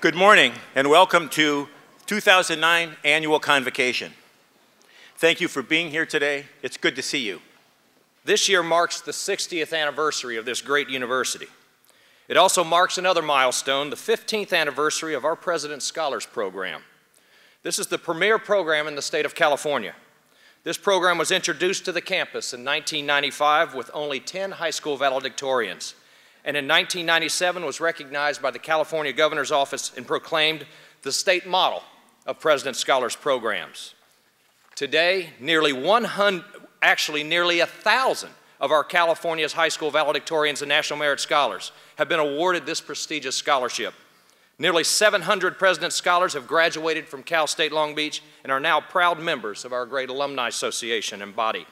Good morning and welcome to 2009 Annual Convocation. Thank you for being here today. It's good to see you. This year marks the 60th anniversary of this great university. It also marks another milestone, the 15th anniversary of our President's Scholars Program. This is the premier program in the state of California. This program was introduced to the campus in 1995 with only 10 high school valedictorians, and in 1997 was recognized by the California Governor's Office and proclaimed the state model of President's Scholars Programs. Today, nearly 1,000 of our California's high school valedictorians and National Merit Scholars have been awarded this prestigious scholarship. Nearly 700 President's Scholars have graduated from Cal State Long Beach and are now proud members of our great alumni association and body.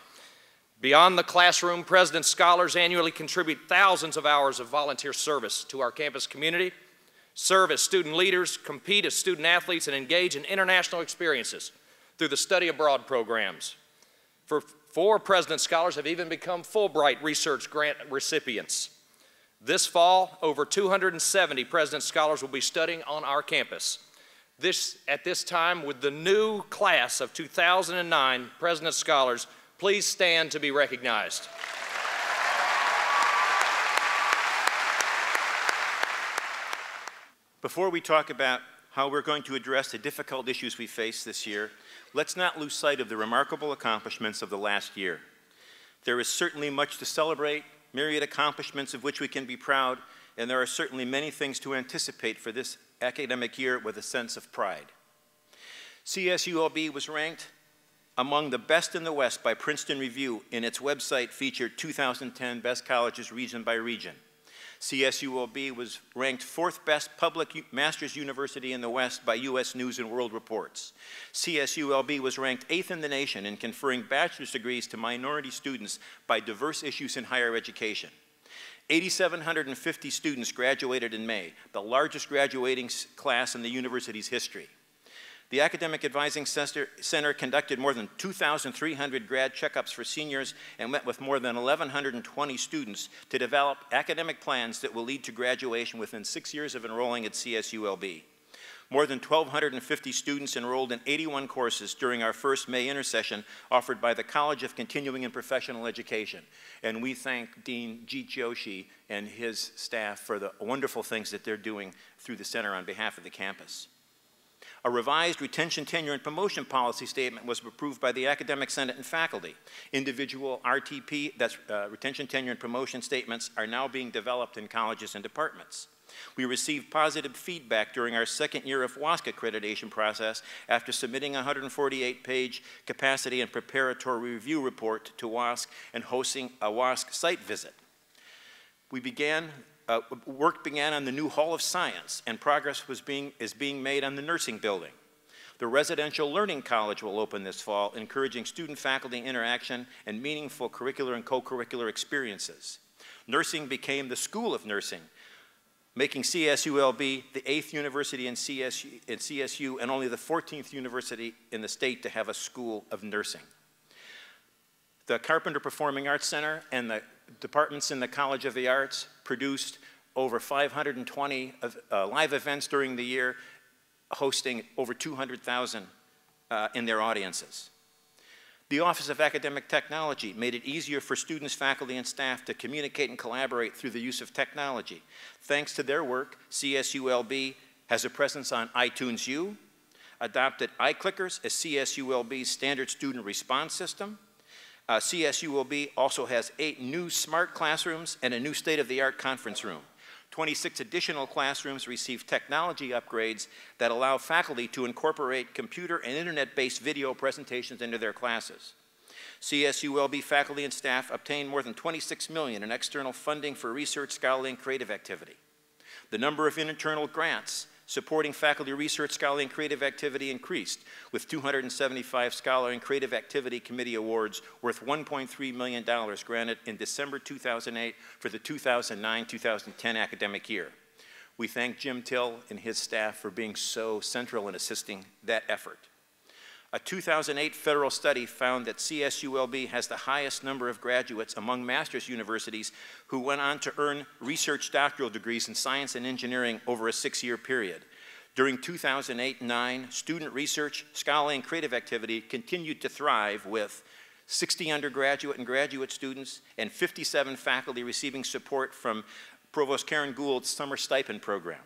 Beyond the classroom, President's Scholars annually contribute thousands of hours of volunteer service to our campus community, serve as student leaders, compete as student athletes, and engage in international experiences through the study abroad programs. Four President's Scholars have even become Fulbright Research Grant recipients. This fall, over 270 President's Scholars will be studying on our campus. At this time, with the new class of 2009 President's Scholars, please stand to be recognized. Before we talk about how we're going to address the difficult issues we face this year, let's not lose sight of the remarkable accomplishments of the last year. There is certainly much to celebrate, myriad accomplishments of which we can be proud, and there are certainly many things to anticipate for this academic year with a sense of pride. CSULB was ranked among the best in the West by Princeton Review in its website featured 2010 Best Colleges Region by Region. CSULB was ranked 4th best public master's university in the West by U.S. News and World Reports. CSULB was ranked 8th in the nation in conferring bachelor's degrees to minority students by diverse issues in higher education. 8,750 students graduated in May, the largest graduating class in the university's history. The Academic Advising Center conducted more than 2,300 grad checkups for seniors and met with more than 1,120 students to develop academic plans that will lead to graduation within 6 years of enrolling at CSULB. More than 1,250 students enrolled in 81 courses during our first May intersession offered by the College of Continuing and Professional Education. And we thank Dean Jeet Joshi and his staff for the wonderful things that they're doing through the center on behalf of the campus. A revised retention, tenure, and promotion policy statement was approved by the Academic Senate and faculty. Individual RTP, that's retention, tenure, and promotion statements, are now being developed in colleges and departments. We received positive feedback during our second year of WASC accreditation process after submitting a 148-page capacity and preparatory review report to WASC and hosting a WASC site visit. Work began on the new Hall of Science, and progress is being made on the nursing building. The Residential Learning College will open this fall, encouraging student-faculty interaction and meaningful curricular and co-curricular experiences. Nursing became the School of Nursing, making CSULB the 8th university in CSU and only the 14th university in the state to have a School of Nursing. The Carpenter Performing Arts Center and the departments in the College of the Arts produced over 520 live events during the year, hosting over 200,000 in their audiences. The Office of Academic Technology made it easier for students, faculty, and staff to communicate and collaborate through the use of technology. Thanks to their work, CSULB has a presence on iTunes U, adopted iClickers as CSULB's standard student response system. CSULB also has 8 new smart classrooms and a new state-of-the-art conference room. 26 additional classrooms receive technology upgrades that allow faculty to incorporate computer and internet-based video presentations into their classes. CSULB faculty and staff obtained more than $26 million in external funding for research, scholarly, and creative activity. The number of internal grants supporting faculty research, scholarly, and creative activity increased, with 275 Scholarly and Creative Activity Committee awards worth $1.3 million granted in December 2008 for the 2009-2010 academic year. We thank Jim Till and his staff for being so central in assisting that effort. A 2008 federal study found that CSULB has the highest number of graduates among master's universities who went on to earn research doctoral degrees in science and engineering over a 6-year period. During 2008-9, student research, scholarly, and creative activity continued to thrive with 60 undergraduate and graduate students and 57 faculty receiving support from Provost Karen Gould's summer stipend program.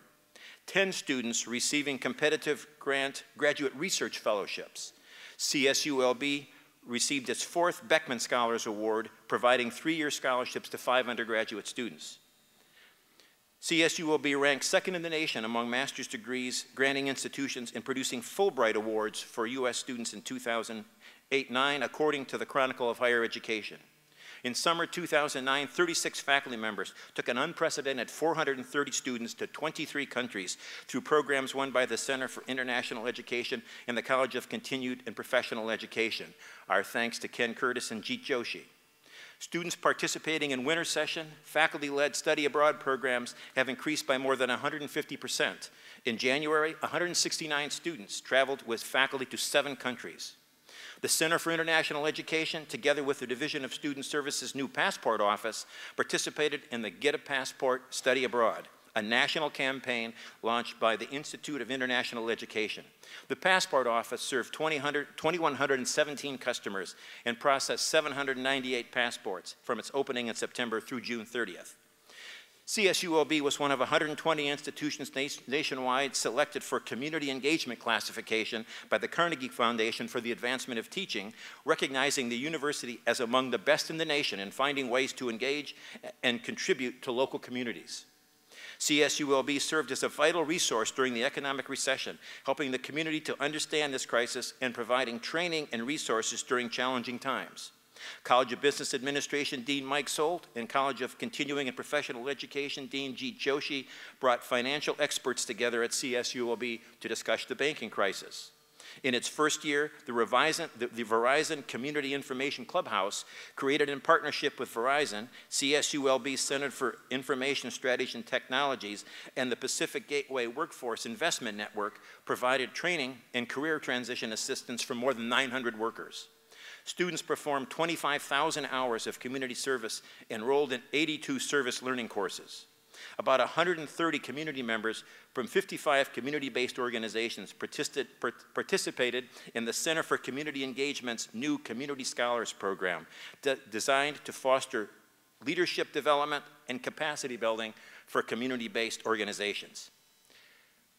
10 students receiving competitive grant graduate research fellowships. CSULB received its 4th Beckman Scholars Award, providing 3-year scholarships to 5 undergraduate students. CSULB ranked 2nd in the nation among master's degrees granting institutions in producing Fulbright Awards for U.S. students in 2008-9, according to the Chronicle of Higher Education. In summer 2009, 36 faculty members took an unprecedented 430 students to 23 countries through programs won by the Center for International Education and the College of Continued and Professional Education. Our thanks to Ken Curtis and Jeet Joshi. Students participating in winter session, faculty-led study abroad programs have increased by more than 150%. In January, 169 students traveled with faculty to 7 countries. The Center for International Education, together with the Division of Student Services' new Passport Office, participated in the Get a Passport Study Abroad, a national campaign launched by the Institute of International Education. The Passport Office served 2,117 customers and processed 798 passports from its opening in September through June 30th. CSULB was one of 120 institutions nationwide selected for community engagement classification by the Carnegie Foundation for the Advancement of Teaching, recognizing the university as among the best in the nation in finding ways to engage and contribute to local communities. CSULB served as a vital resource during the economic recession, helping the community to understand this crisis and providing training and resources during challenging times. College of Business Administration Dean Mike Solt and College of Continuing and Professional Education Dean Jeet Joshi brought financial experts together at CSULB to discuss the banking crisis. In its first year, the Verizon Community Information Clubhouse, created in partnership with Verizon, CSULB Center for Information Strategy and Technologies, and the Pacific Gateway Workforce Investment Network, provided training and career transition assistance for more than 900 workers. Students performed 25,000 hours of community service, enrolled in 82 service learning courses. About 130 community members from 55 community-based organizations participated in the Center for Community Engagement's new Community Scholars Program, designed to foster leadership development and capacity building for community-based organizations.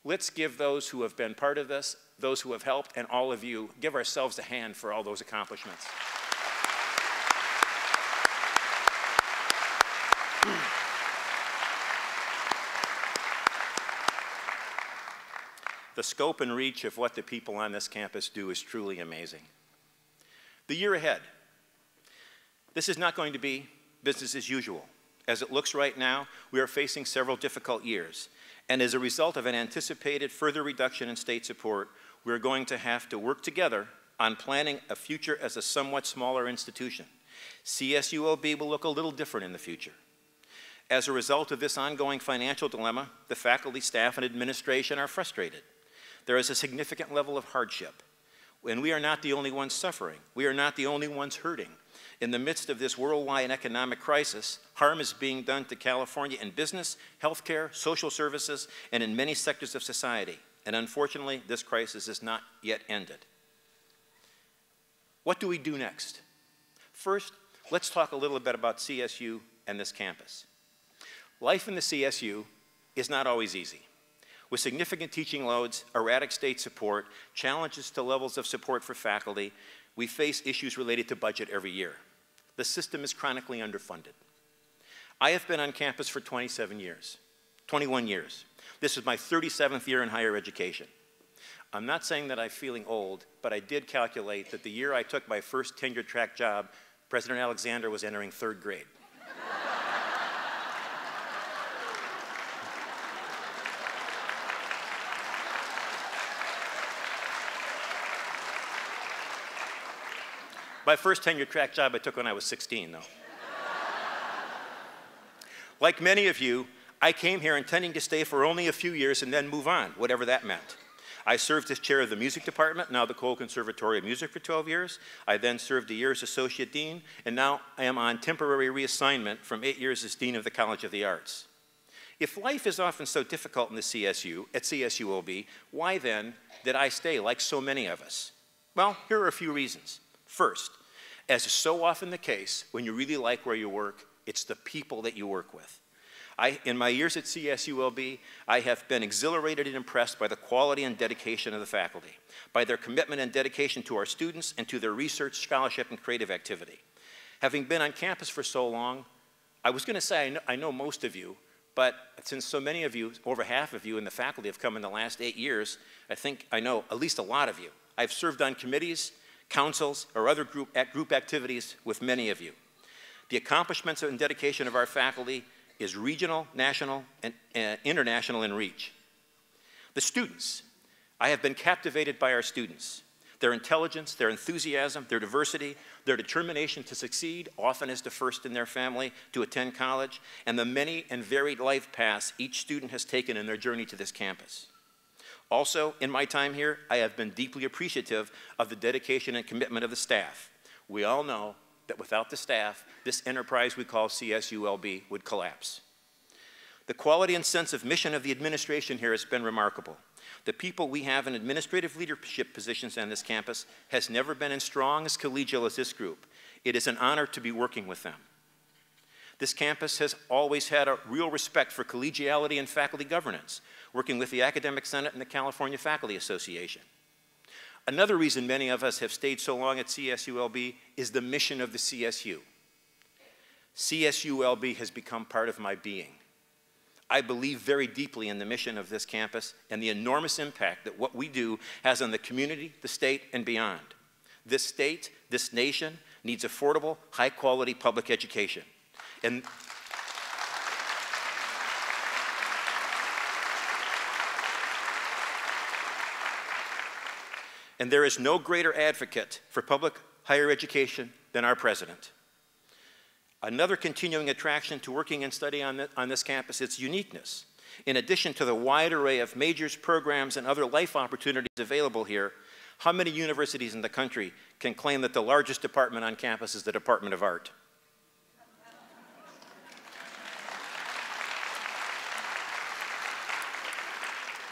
Let's give those who have been part of this, those who have helped, and all of you, give ourselves a hand for all those accomplishments. The scope and reach of what the people on this campus do is truly amazing. The year ahead. This is not going to be business as usual. As it looks right now, we are facing several difficult years. And as a result of an anticipated further reduction in state support, we're going to have to work together on planning a future as a somewhat smaller institution. CSULB will look a little different in the future. As a result of this ongoing financial dilemma, the faculty, staff, and administration are frustrated. There is a significant level of hardship. And we are not the only ones suffering. We are not the only ones hurting. In the midst of this worldwide economic crisis, harm is being done to California in business, healthcare, social services, and in many sectors of society. And unfortunately, this crisis is not yet ended. What do we do next? First, let's talk a little bit about CSU and this campus. Life in the CSU is not always easy. With significant teaching loads, erratic state support, challenges to levels of support for faculty, we face issues related to budget every year. The system is chronically underfunded. I have been on campus for 21 years. This is my 37th year in higher education. I'm not saying that I'm feeling old, but I did calculate that the year I took my first tenure-track job, President Alexander was entering 3rd grade. My first tenure-track job I took when I was 16, though. Like many of you, I came here intending to stay for only a few years and then move on, whatever that meant. I served as chair of the music department, now the Cole Conservatory of Music, for 12 years. I then served a year as associate dean, and now I am on temporary reassignment from 8 years as dean of the College of the Arts. If life is often so difficult in the CSU, at CSULB, why then did I stay like so many of us? Well, here are a few reasons. First, as is so often the case, when you really like where you work, it's the people that you work with. In my years at CSULB, I have been exhilarated and impressed by the quality and dedication of the faculty, by their commitment and dedication to our students and to their research, scholarship, and creative activity. Having been on campus for so long, I was going to say I know most of you, but since so many of you, over half of you in the faculty have come in the last 8 years, I think I know at least a lot of you. I've served on committees, councils, or other group activities with many of you. The accomplishments and dedication of our faculty is regional, national, and international in reach. The students. I have been captivated by our students. Their intelligence, their enthusiasm, their diversity, their determination to succeed, often as the first in their family to attend college, and the many and varied life paths each student has taken in their journey to this campus. Also, in my time here, I have been deeply appreciative of the dedication and commitment of the staff. We all know that without the staff, this enterprise we call CSULB would collapse. The quality and sense of mission of the administration here has been remarkable. The people we have in administrative leadership positions on this campus has never been as strong, as collegial as this group. It is an honor to be working with them. This campus has always had a real respect for collegiality and faculty governance, working with the Academic Senate and the California Faculty Association. Another reason many of us have stayed so long at CSULB is the mission of the CSU. CSULB has become part of my being. I believe very deeply in the mission of this campus and the enormous impact that what we do has on the community, the state, and beyond. This state, this nation, needs affordable, high-quality public education. And there is no greater advocate for public higher education than our president. Another continuing attraction to working and studying on this campus is its uniqueness. In addition to the wide array of majors, programs, and other life opportunities available here, how many universities in the country can claim that the largest department on campus is the Department of Art?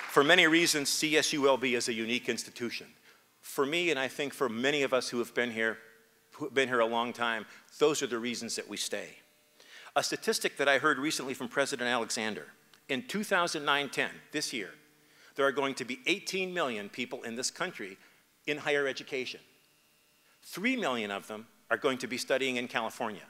For many reasons, CSULB is a unique institution. For me, and I think for many of us who have been here a long time, those are the reasons that we stay. A statistic that I heard recently from President Alexander, in 2009-10, this year, there are going to be 18 million people in this country in higher education. 3 million of them are going to be studying in California.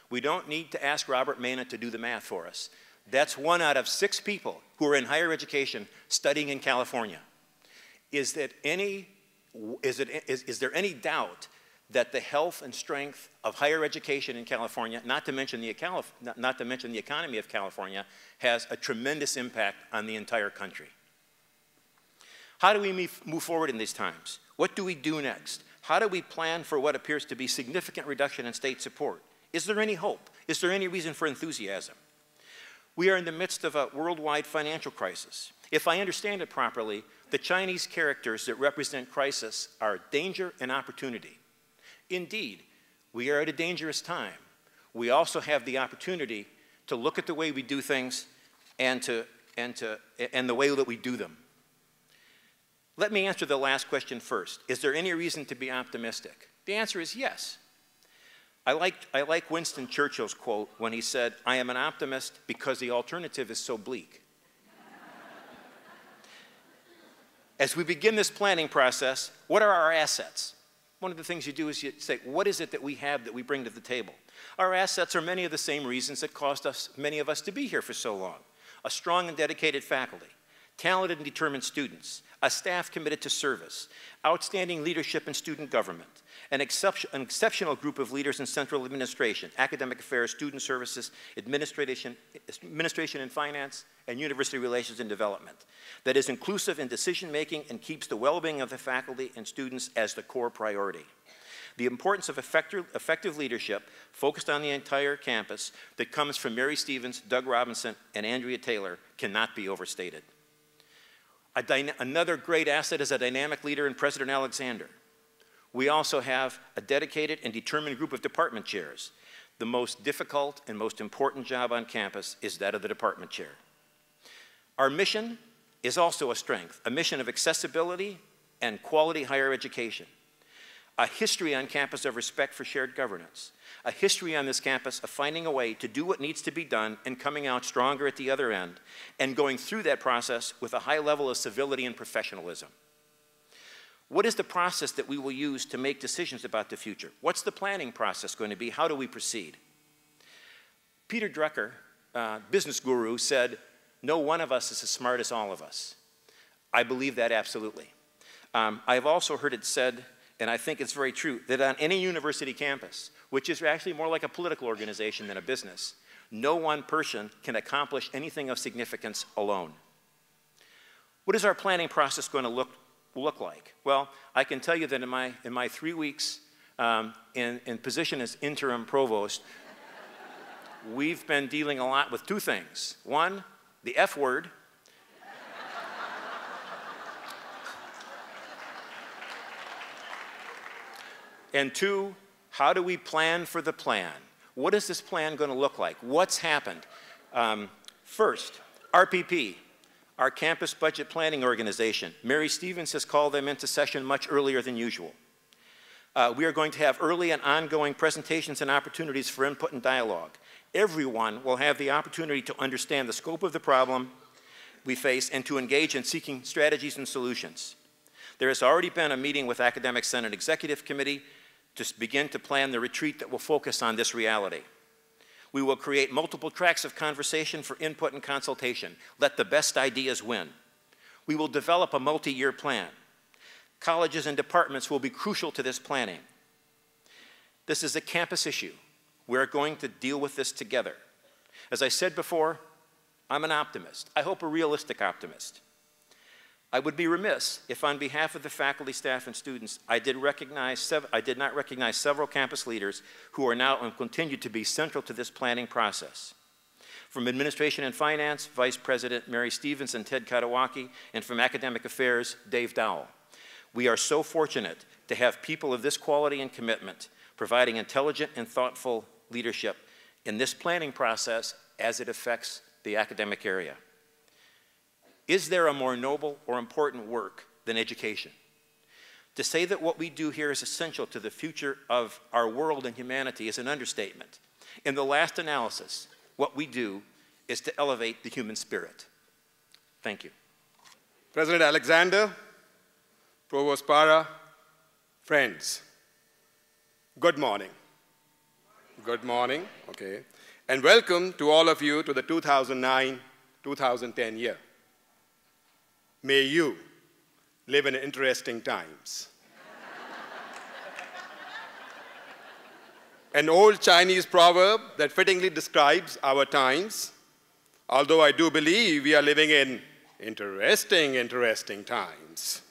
We don't need to ask Robert Mena to do the math for us. That's 1 out of 6 people who are in higher education studying in California. Is there any doubt that the health and strength of higher education in California, not to mention the economy of California, has a tremendous impact on the entire country? How do we move forward in these times? What do we do next? How do we plan for what appears to be significant reduction in state support? Is there any hope? Is there any reason for enthusiasm? We are in the midst of a worldwide financial crisis. If I understand it properly, the Chinese characters that represent crisis are danger and opportunity. Indeed, we are at a dangerous time. We also have the opportunity to look at the way we do things and the way that we do them. Let me answer the last question first. Is there any reason to be optimistic? The answer is yes. I like Winston Churchill's quote when he said, "I am an optimist because the alternative is so bleak." As we begin this planning process, what are our assets? One of the things you do is you say, what is it that we have that we bring to the table? Our assets are many of the same reasons that caused many of us to be here for so long. A strong and dedicated faculty, talented and determined students, a staff committed to service, outstanding leadership in student government, an exceptional group of leaders in central administration, academic affairs, student services, administration and finance, and university relations and development that is inclusive in decision-making and keeps the well-being of the faculty and students as the core priority. The importance of effective leadership focused on the entire campus that comes from Mary Stevens, Doug Robinson, and Andrea Taylor cannot be overstated. Another great asset is a dynamic leader in President Alexander. We also have a dedicated and determined group of department chairs. the most difficult and most important job on campus is that of the department chair. Our mission is also a strength, a mission of accessibility and quality higher education, a history on campus of respect for shared governance, a history on this campus of finding a way to do what needs to be done and coming out stronger at the other end, and going through that process with a high level of civility and professionalism. What is the process that we will use to make decisions about the future? What's the planning process going to be? How do we proceed? Peter Drucker, business guru, said, "No one of us is as smart as all of us." I believe that absolutely. I've also heard it said, and I think it's very true, that on any university campus, which is actually more like a political organization than a business, no one person can accomplish anything of significance alone. What is our planning process going to look like? Well, I can tell you that in my 3 weeks in position as interim provost, we've been dealing a lot with two things. One, the F word. And two, how do we plan for the plan? What is this plan going to look like? What's happened? First, RPP, our campus budget planning organization. Mary Stevens has called them into session much earlier than usual. We are going to have early and ongoing presentations and opportunities for input and dialogue. Everyone will have the opportunity to understand the scope of the problem we face and to engage in seeking strategies and solutions. There has already been a meeting with Academic Senate Executive Committee to begin to plan the retreat that will focus on this reality. We will create multiple tracks of conversation for input and consultation. Let the best ideas win. We will develop a multi-year plan. Colleges and departments will be crucial to this planning. This is a campus issue. We're going to deal with this together. As I said before, I'm an optimist. I hope a realistic optimist. I would be remiss if on behalf of the faculty, staff, and students, I did not recognize several campus leaders who are now and continue to be central to this planning process. From Administration and Finance, Vice President Mary Stevens and Ted Katawaki, and from Academic Affairs, Dave Dowell. We are so fortunate to have people of this quality and commitment providing intelligent and thoughtful leadership in this planning process as it affects the academic area. Is there a more noble or important work than education? To say that what we do here is essential to the future of our world and humanity is an understatement. In the last analysis, what we do is to elevate the human spirit. Thank you. President Alexander, Provost Para, friends, good morning. Good morning, okay. And welcome to all of you to the 2009-2010 year. May you live in interesting times. An old Chinese proverb that fittingly describes our times, although I do believe we are living in interesting times.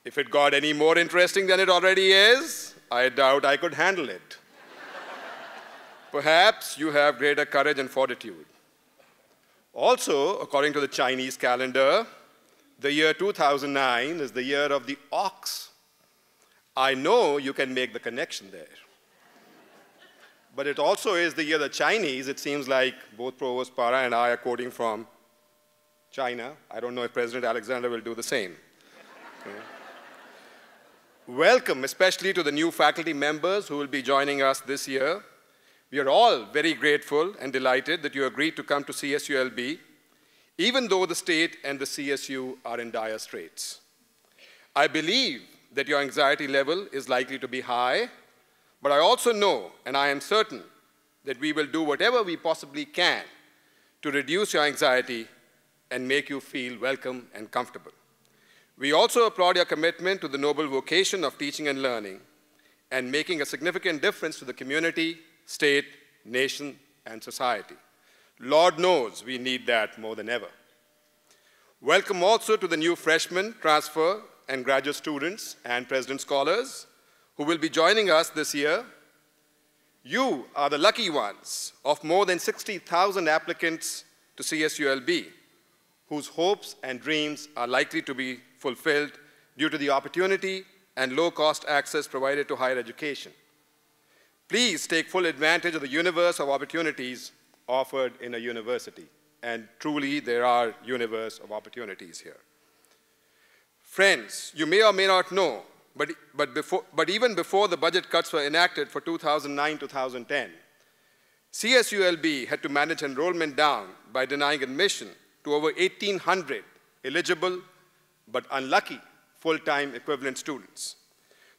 If it got any more interesting than it already is, I doubt I could handle it. Perhaps you have greater courage and fortitude. Also, according to the Chinese calendar, the year 2009 is the year of the ox. I know you can make the connection there. But it also is the year of the Chinese. It seems like both Provost Para and I are quoting from China. I don't know if President Alexander will do the same. Okay. Welcome, especially to the new faculty members who will be joining us this year. We are all very grateful and delighted that you agreed to come to CSULB, even though the state and the CSU are in dire straits. I believe that your anxiety level is likely to be high, but I also know, and I am certain, that we will do whatever we possibly can to reduce your anxiety and make you feel welcome and comfortable. We also applaud your commitment to the noble vocation of teaching and learning and making a significant difference to the community, state, nation, and society. Lord knows we need that more than ever. Welcome also to the new freshmen, transfer, and graduate students and president scholars who will be joining us this year. You are the lucky ones of more than 60,000 applicants to CSULB, whose hopes and dreams are likely to be fulfilled due to the opportunity and low-cost access provided to higher education. Please take full advantage of the universe of opportunities offered in a university. And truly, there are universe of opportunities here. Friends, you may or may not know, but even before the budget cuts were enacted for 2009-2010, CSULB had to manage enrollment down by denying admission to over 1,800 eligible but unlucky full-time equivalent students.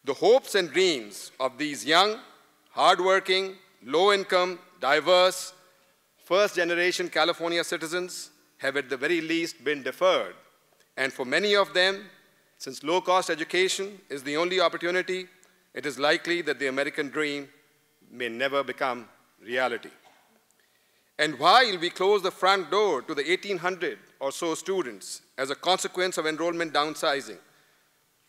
The hopes and dreams of these young, hardworking, low-income, diverse, first-generation California citizens have at the very least been deferred. And for many of them, since low-cost education is the only opportunity, it is likely that the American dream may never become reality. And while we close the front door to the 1,800 or so students as a consequence of enrollment downsizing,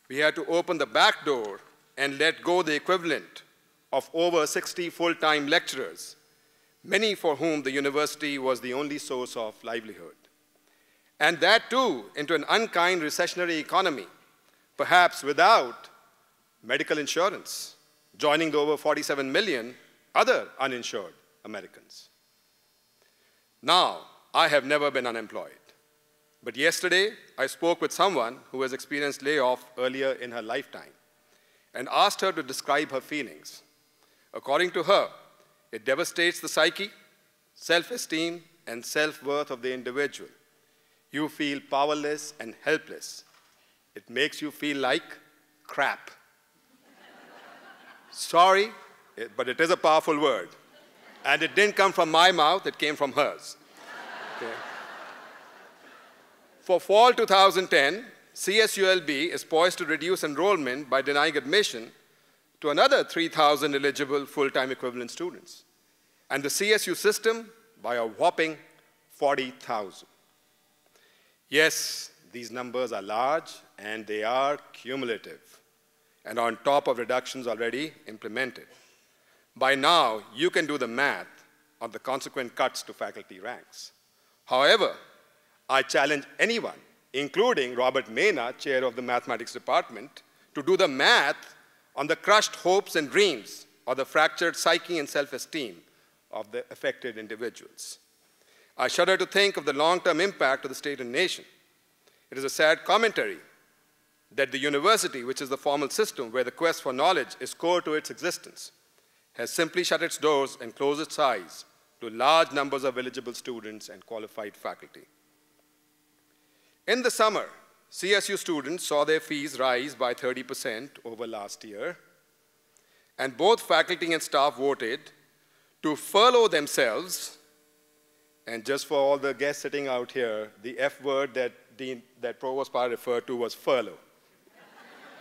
we had to open the back door and let go the equivalent of over 60 full-time lecturers, many for whom the university was the only source of livelihood. And that too into an unkind recessionary economy, perhaps without medical insurance, joining the over 47 million other uninsured Americans. Now, I have never been unemployed. But yesterday, I spoke with someone who has experienced layoff earlier in her lifetime and asked her to describe her feelings. According to her, it devastates the psyche, self-esteem, and self-worth of the individual. You feel powerless and helpless. It makes you feel like crap. Sorry, but it is a powerful word. And it didn't come from my mouth, it came from hers. Okay. For fall 2010, CSULB is poised to reduce enrollment by denying admission to another 3,000 eligible full-time equivalent students, and the CSU system by a whopping 40,000. Yes, these numbers are large, and they are cumulative, and on top of reductions already implemented. By now, you can do the math on the consequent cuts to faculty ranks. However, I challenge anyone, including Robert Mena, chair of the mathematics department, to do the math on the crushed hopes and dreams or the fractured psyche and self-esteem of the affected individuals. I shudder to think of the long-term impact of the state and nation. It is a sad commentary that the university, which is the formal system where the quest for knowledge is core to its existence, has simply shut its doors and closed its eyes to large numbers of eligible students and qualified faculty. In the summer, CSU students saw their fees rise by 30% over last year, and both faculty and staff voted to furlough themselves. And just for all the guests sitting out here, the F word that Provost Parr referred to was furlough.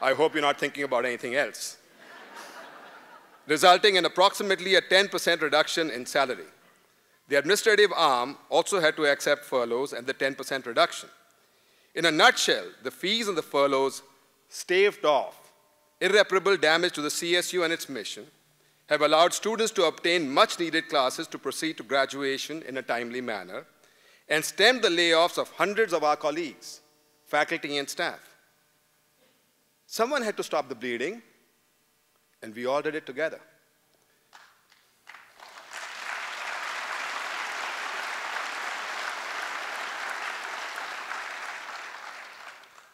I hope you're not thinking about anything else. Resulting in approximately a 10% reduction in salary. The administrative arm also had to accept furloughs and the 10% reduction. In a nutshell, the fees and the furloughs staved off irreparable damage to the CSU and its mission, have allowed students to obtain much-needed classes to proceed to graduation in a timely manner, and stemmed the layoffs of hundreds of our colleagues, faculty and staff. Someone had to stop the bleeding, and we all did it together.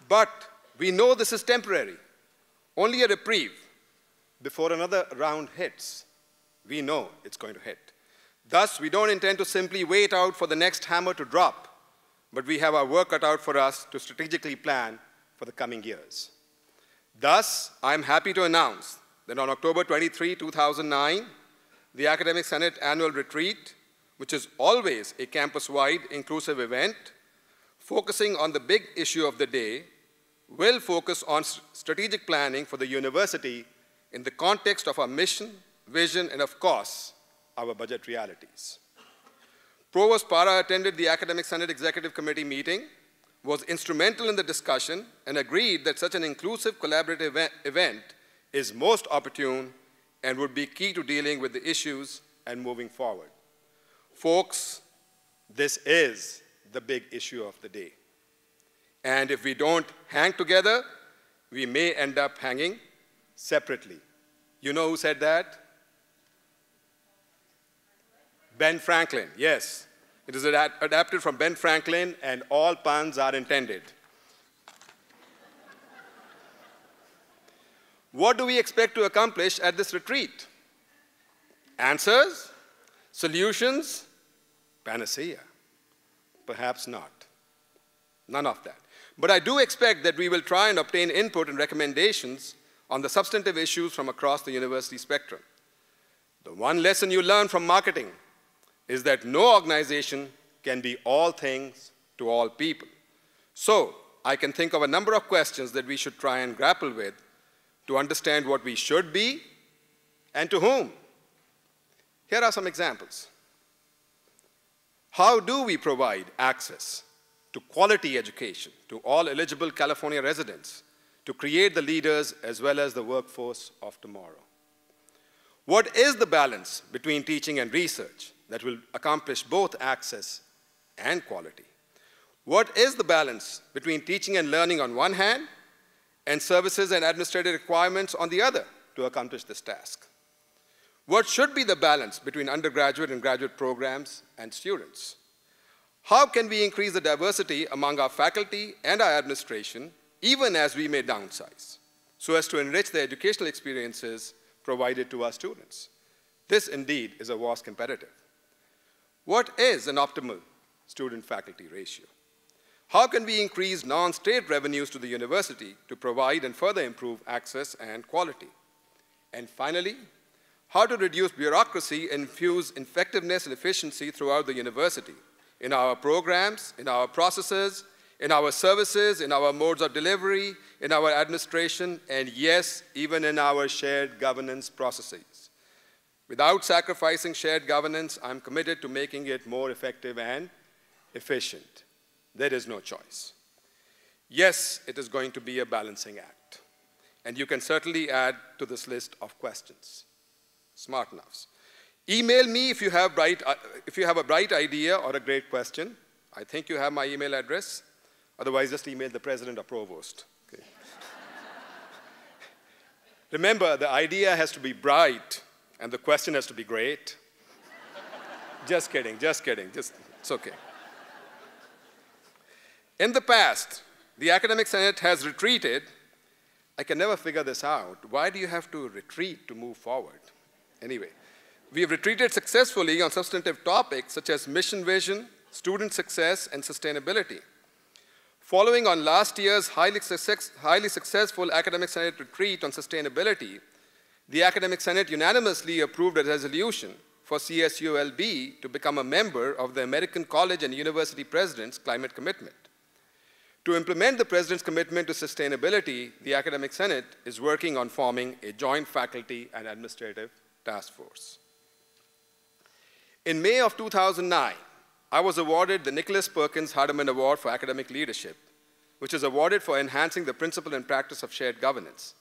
But we know this is temporary, only a reprieve before another round hits. We know it's going to hit. Thus, we don't intend to simply wait out for the next hammer to drop, but we have our work cut out for us to strategically plan for the coming years. Thus, I'm happy to announce that on October 23, 2009, the Academic Senate Annual Retreat, which is always a campus-wide inclusive event, focusing on the big issue of the day, will focus on strategic planning for the university in the context of our mission, vision, and of course, our budget realities. Provost Parra attended the Academic Senate Executive Committee meeting, was instrumental in the discussion, and agreed that such an inclusive collaborative event is most opportune and would be key to dealing with the issues and moving forward. Folks, this is the big issue of the day. And if we don't hang together, we may end up hanging separately. You know who said that? Ben Franklin, yes. It is adapted from Ben Franklin, and all puns are intended. What do we expect to accomplish at this retreat? Answers? Solutions? Panacea? Perhaps not. None of that. But I do expect that we will try and obtain input and recommendations on the substantive issues from across the university spectrum. The one lesson you learn from marketing is that no organization can be all things to all people. So I can think of a number of questions that we should try and grapple with to understand what we should be and to whom. Here are some examples. How do we provide access to quality education to all eligible California residents to create the leaders as well as the workforce of tomorrow? What is the balance between teaching and research that will accomplish both access and quality? What is the balance between teaching and learning on one hand and services and administrative requirements on the other to accomplish this task? What should be the balance between undergraduate and graduate programs and students? How can we increase the diversity among our faculty and our administration, even as we may downsize, so as to enrich the educational experiences provided to our students? This indeed is a vast competitive. What is an optimal student-faculty ratio? How can we increase non-state revenues to the university to provide and further improve access and quality? And finally, how to reduce bureaucracy and infuse effectiveness and efficiency throughout the university, in our programs, in our processes, in our services, in our modes of delivery, in our administration, and yes, even in our shared governance processes. Without sacrificing shared governance, I'm committed to making it more effective and efficient. There is no choice. Yes, it is going to be a balancing act. And you can certainly add to this list of questions. Smart enough. Email me if you have a bright idea or a great question. I think you have my email address. Otherwise, just email the president or provost. Okay. Remember, the idea has to be bright, and the question has to be great. Just kidding, just kidding. It's okay. In the past, the Academic Senate has retreated. I can never figure this out. Why do you have to retreat to move forward? Anyway, we have retreated successfully on substantive topics such as mission vision, student success, and sustainability. Following on last year's highly successful Academic Senate retreat on sustainability, the Academic Senate unanimously approved a resolution for CSULB to become a member of the American College and University President's Climate Commitment. To implement the President's commitment to sustainability, the Academic Senate is working on forming a joint faculty and administrative task force. In May of 2009, I was awarded the Nicholas Perkins Hardeman Award for Academic Leadership, which is awarded for enhancing the principle and practice of shared governance.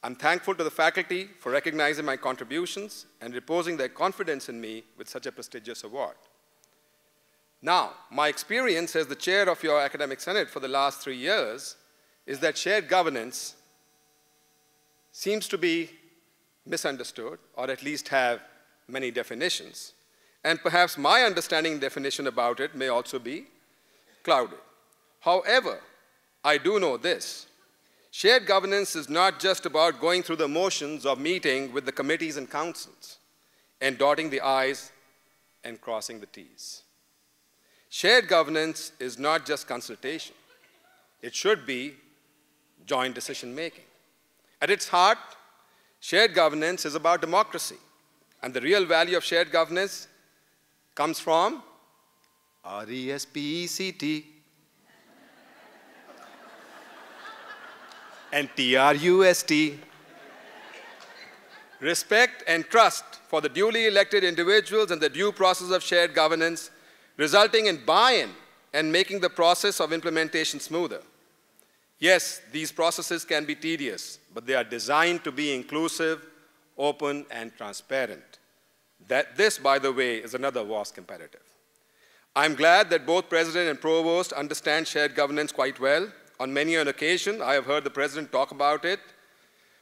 I'm thankful to the faculty for recognizing my contributions and reposing their confidence in me with such a prestigious award. Now, my experience as the chair of your Academic Senate for the last 3 years is that shared governance seems to be misunderstood, or at least have many definitions. And perhaps my understanding and definition about it may also be clouded. However, I do know this. Shared governance is not just about going through the motions of meeting with the committees and councils and dotting the I's and crossing the T's. Shared governance is not just consultation. It should be joint decision-making. At its heart, shared governance is about democracy. And the real value of shared governance comes from RESPECT and TRUST. Respect and trust for the duly elected individuals and the due process of shared governance, resulting in buy-in and making the process of implementation smoother. Yes, these processes can be tedious, but they are designed to be inclusive, open, and transparent. This, by the way, is another vast competitive. I'm glad that both President and Provost understand shared governance quite well. On many an occasion, I have heard the President talk about it.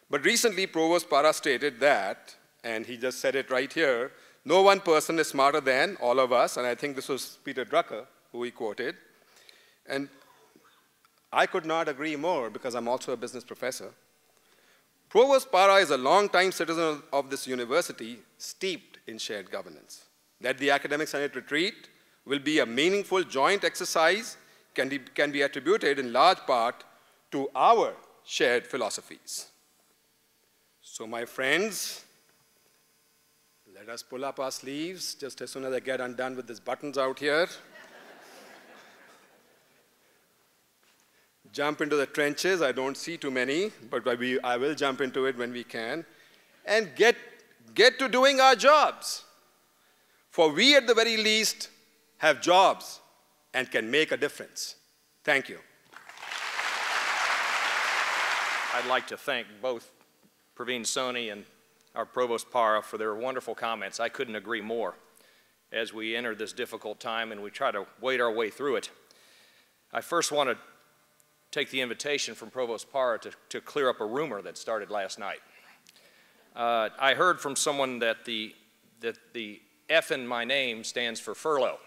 But recently, Provost Para stated that, and he just said it right here, no one person is smarter than all of us, and I think this was Peter Drucker who he quoted. And I could not agree more because I'm also a business professor. Provost Para is a long-time citizen of this university, steeped in shared governance. That the Academic Senate retreat will be a meaningful joint exercise can be attributed in large part to our shared philosophies. So my friends, let us pull up our sleeves just as soon as I get undone with these buttons out here. Jump into the trenches. I don't see too many, but I will jump into it when we can. And get to doing our jobs. For we, at the very least, have jobs and can make a difference. Thank you. I'd like to thank both Praveen, Soni, and our Provost Para for their wonderful comments. I couldn't agree more as we enter this difficult time and we try to wade our way through it. I first want to take the invitation from Provost Para to clear up a rumor that started last night. I heard from someone that the F in my name stands for furlough.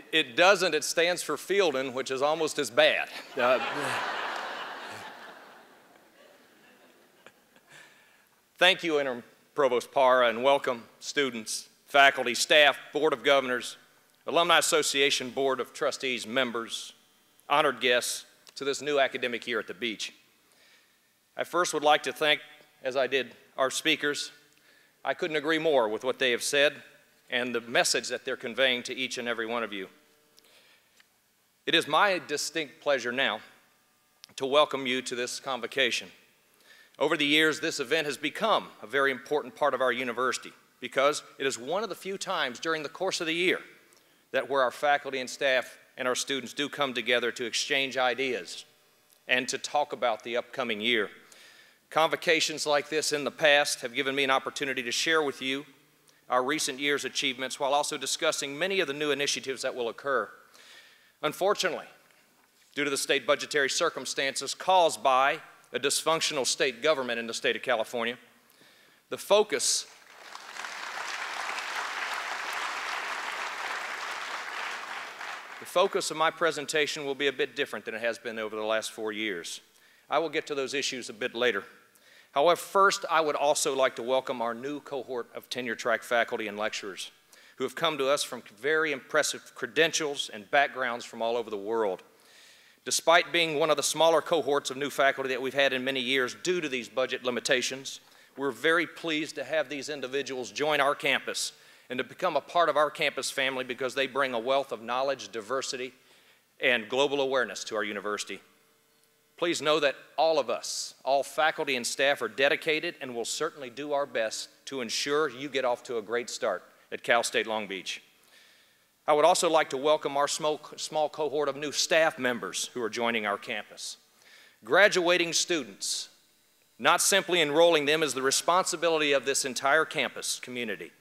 It doesn't, it stands for Fielden, which is almost as bad. Thank you, Interim Provost Para, and welcome students, faculty, staff, Board of Governors, Alumni Association Board of Trustees members, honored guests to this new academic year at the beach. I first would like to thank, as I did, our speakers. I couldn't agree more with what they have said and the message that they're conveying to each and every one of you. It is my distinct pleasure now to welcome you to this convocation. Over the years, this event has become a very important part of our university because it is one of the few times during the course of the year that where our faculty and staff and our students do come together to exchange ideas and to talk about the upcoming year. Convocations like this in the past have given me an opportunity to share with you our recent year's achievements while also discussing many of the new initiatives that will occur. Unfortunately, due to the state budgetary circumstances caused by a dysfunctional state government in the state of California, the focus of my presentation will be a bit different than it has been over the last 4 years. I will get to those issues a bit later. However, first, I would also like to welcome our new cohort of tenure-track faculty and lecturers who have come to us from very impressive credentials and backgrounds from all over the world. Despite being one of the smaller cohorts of new faculty that we've had in many years due to these budget limitations, we're very pleased to have these individuals join our campus and to become a part of our campus family because they bring a wealth of knowledge, diversity, and global awareness to our university. Please know that all of us, all faculty and staff, are dedicated and will certainly do our best to ensure you get off to a great start at Cal State Long Beach. I would also like to welcome our small cohort of new staff members who are joining our campus. Graduating students, not simply enrolling them, is the responsibility of this entire campus community.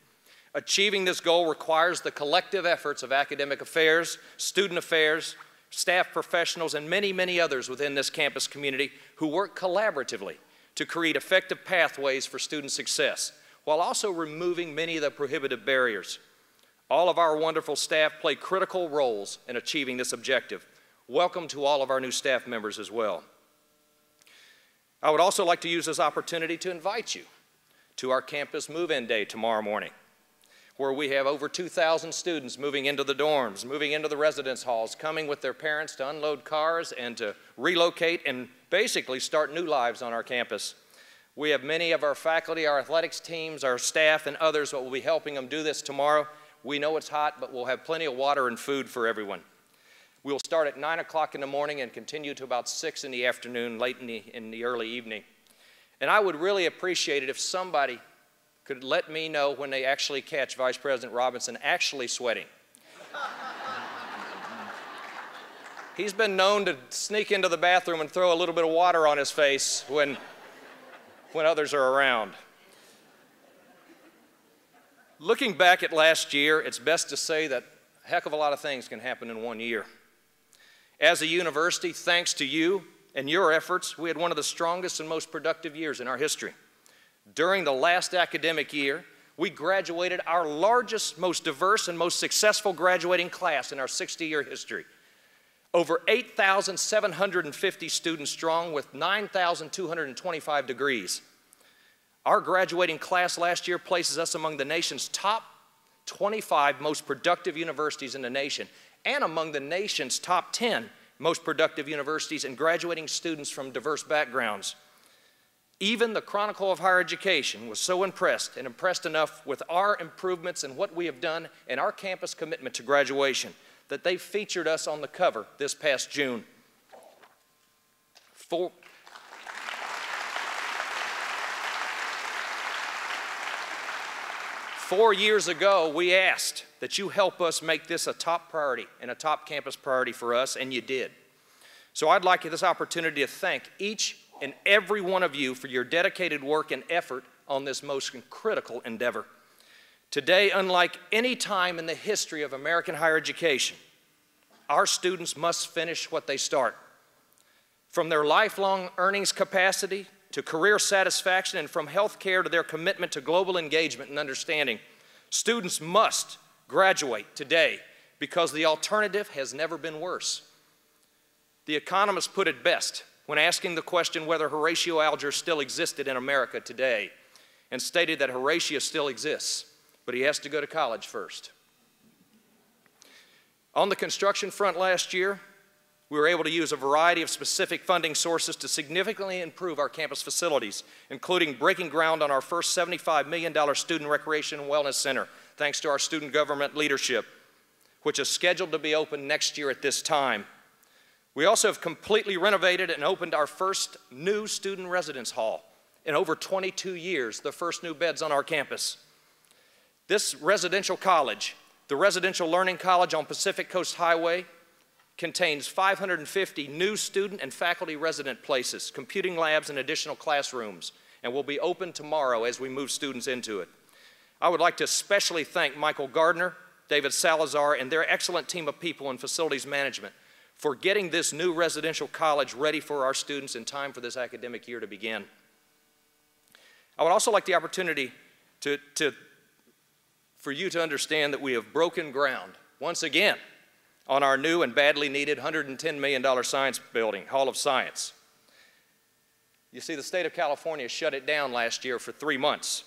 Achieving this goal requires the collective efforts of academic affairs, student affairs, staff professionals, and many, many others within this campus community who work collaboratively to create effective pathways for student success, while also removing many of the prohibitive barriers. All of our wonderful staff play critical roles in achieving this objective. Welcome to all of our new staff members as well. I would also like to use this opportunity to invite you to our campus move-in day tomorrow morning, where we have over 2,000 students moving into the dorms, moving into the residence halls, coming with their parents to unload cars and to relocate and basically start new lives on our campus. We have many of our faculty, our athletics teams, our staff, and others that will be helping them do this tomorrow. We know it's hot, but we'll have plenty of water and food for everyone. We'll start at 9 o'clock in the morning and continue to about 6 in the afternoon, late in the early evening. And I would really appreciate it if somebody could let me know when they actually catch Vice President Robinson actually sweating. He's been known to sneak into the bathroom and throw a little bit of water on his face when others are around. Looking back at last year, it's best to say that a heck of a lot of things can happen in 1 year. As a university, thanks to you, and your efforts, we had one of the strongest and most productive years in our history. During the last academic year, we graduated our largest, most diverse, and most successful graduating class in our 60-year history. Over 8,750 students strong with 9,225 degrees. Our graduating class last year places us among the nation's top 25 most productive universities in the nation and among the nation's top 10 most productive universities and graduating students from diverse backgrounds. Even the Chronicle of Higher Education was so impressed and impressed enough with our improvements and what we have done and our campus commitment to graduation that they featured us on the cover this past June. 4 years ago, we asked that you help us make this a top priority and a top campus priority for us, and you did. So I'd like this opportunity to thank each and every one of you for your dedicated work and effort on this most critical endeavor. Today, unlike any time in the history of American higher education, our students must finish what they start. From their lifelong earnings capacity to career satisfaction and from health care to their commitment to global engagement and understanding, students must graduate today because the alternative has never been worse. The economist put it best when asking the question whether Horatio Alger still existed in America today, and stated that Horatio still exists, but he has to go to college first. On the construction front last year, we were able to use a variety of specific funding sources to significantly improve our campus facilities, including breaking ground on our first $75 million Student Recreation and Wellness Center, thanks to our student government leadership, which is scheduled to be open next year at this time. We also have completely renovated and opened our first new student residence hall in over 22 years, the first new beds on our campus. This residential college, the Residential Learning College on Pacific Coast Highway, contains 550 new student and faculty resident places, computing labs, and additional classrooms, and will be open tomorrow as we move students into it. I would like to especially thank Michael Gardner, David Salazar, and their excellent team of people in facilities management for getting this new residential college ready for our students in time for this academic year to begin. I would also like the opportunity for you to understand that we have broken ground once again on our new and badly needed $110 million science building, Hall of Science. You see, the state of California shut it down last year for 3 months.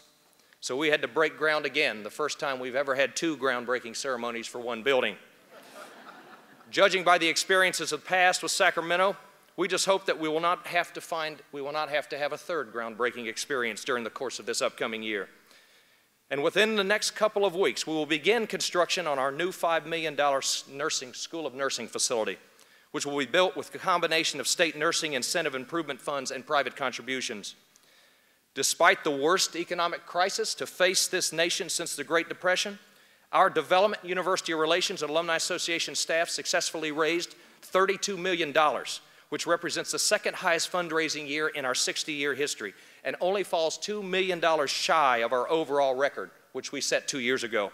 So we had to break ground again, the first time we've ever had 2 groundbreaking ceremonies for one building. Judging by the experiences of the past with Sacramento, we just hope that we will not have to have a third groundbreaking experience during the course of this upcoming year. And within the next couple of weeks, we will begin construction on our new $5 million School of Nursing facility, which will be built with a combination of state nursing incentive improvement funds and private contributions. Despite the worst economic crisis to face this nation since the Great Depression, our Development, University Relations, and Alumni Association staff successfully raised $32 million, which represents the second highest fundraising year in our 60-year history, and only falls $2 million shy of our overall record, which we set 2 years ago.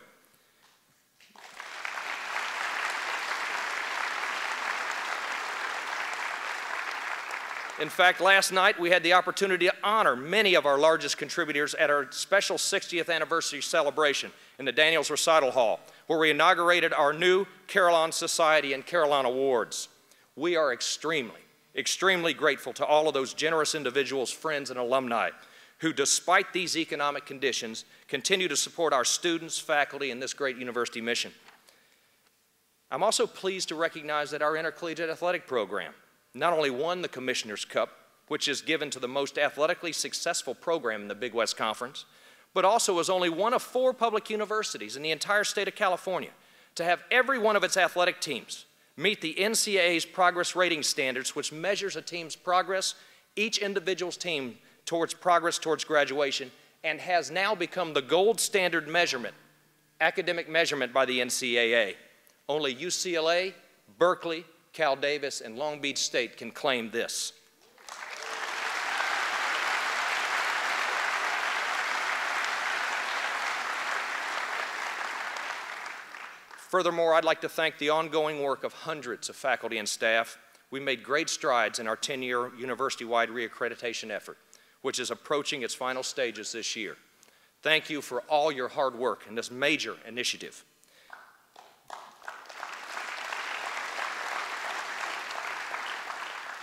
In fact, last night we had the opportunity to honor many of our largest contributors at our special 60th anniversary celebration in the Daniels Recital Hall, where we inaugurated our new Carillon Society and Carillon Awards. We are extremely grateful to all of those generous individuals, friends, and alumni who, despite these economic conditions, continue to support our students, faculty, and this great university mission. I'm also pleased to recognize that our intercollegiate athletic program not only won the Commissioner's Cup, which is given to the most athletically successful program in the Big West Conference, but also was only one of 4 public universities in the entire state of California to have every one of its athletic teams meet the NCAA's progress rating standards, which measures a team's progress, each individual's team towards progress towards graduation, and has now become the gold standard measurement, academic measurement by the NCAA. Only UCLA, Berkeley, Cal Davis, and Long Beach State can claim this. Furthermore, I'd like to thank the ongoing work of hundreds of faculty and staff we made great strides in our 10-year university-wide reaccreditation effort, which is approaching its final stages this year. Thank you for all your hard work in this major initiative.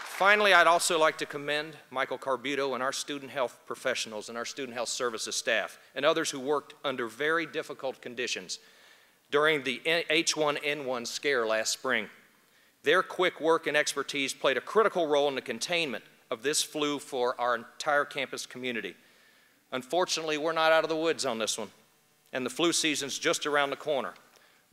Finally, I'd also like to commend Michael Carbuto and our student health professionals and our student health services staff and others who worked under very difficult conditions during the H1N1 scare last spring. Their quick work and expertise played a critical role in the containment of this flu for our entire campus community. Unfortunately, we're not out of the woods on this one, and the flu season's just around the corner.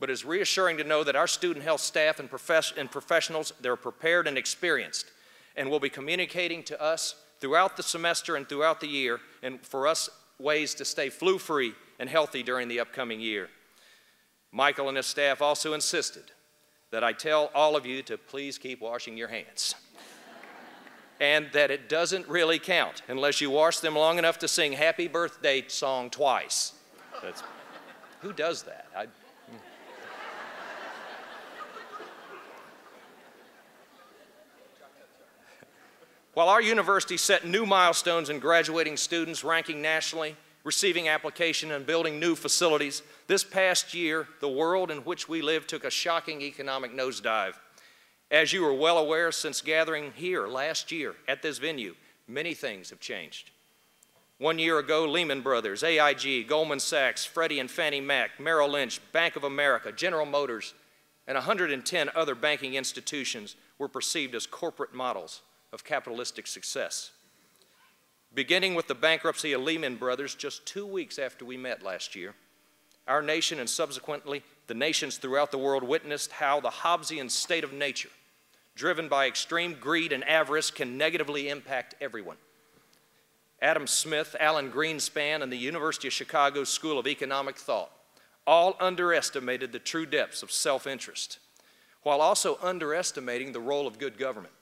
But it's reassuring to know that our student health staff and professionals, they're prepared and experienced, and will be communicating to us throughout the semester and throughout the year, and for us, ways to stay flu-free and healthy during the upcoming year. Michael and his staff also insisted that I tell all of you to please keep washing your hands. And that it doesn't really count unless you wash them long enough to sing Happy Birthday song twice. Who does that? While our university set new milestones in graduating students, ranking nationally, receiving application, and building new facilities, this past year, the world in which we live took a shocking economic nosedive. As you are well aware, since gathering here last year at this venue, many things have changed. 1 year ago, Lehman Brothers, AIG, Goldman Sachs, Freddie and Fannie Mac, Merrill Lynch, Bank of America, General Motors, and 110 other banking institutions were perceived as corporate models of capitalistic success. Beginning with the bankruptcy of Lehman Brothers just 2 weeks after we met last year, our nation and subsequently the nations throughout the world witnessed how the Hobbesian state of nature, driven by extreme greed and avarice, can negatively impact everyone. Adam Smith, Alan Greenspan, and the University of Chicago School of Economic Thought all underestimated the true depths of self-interest, while also underestimating the role of good government.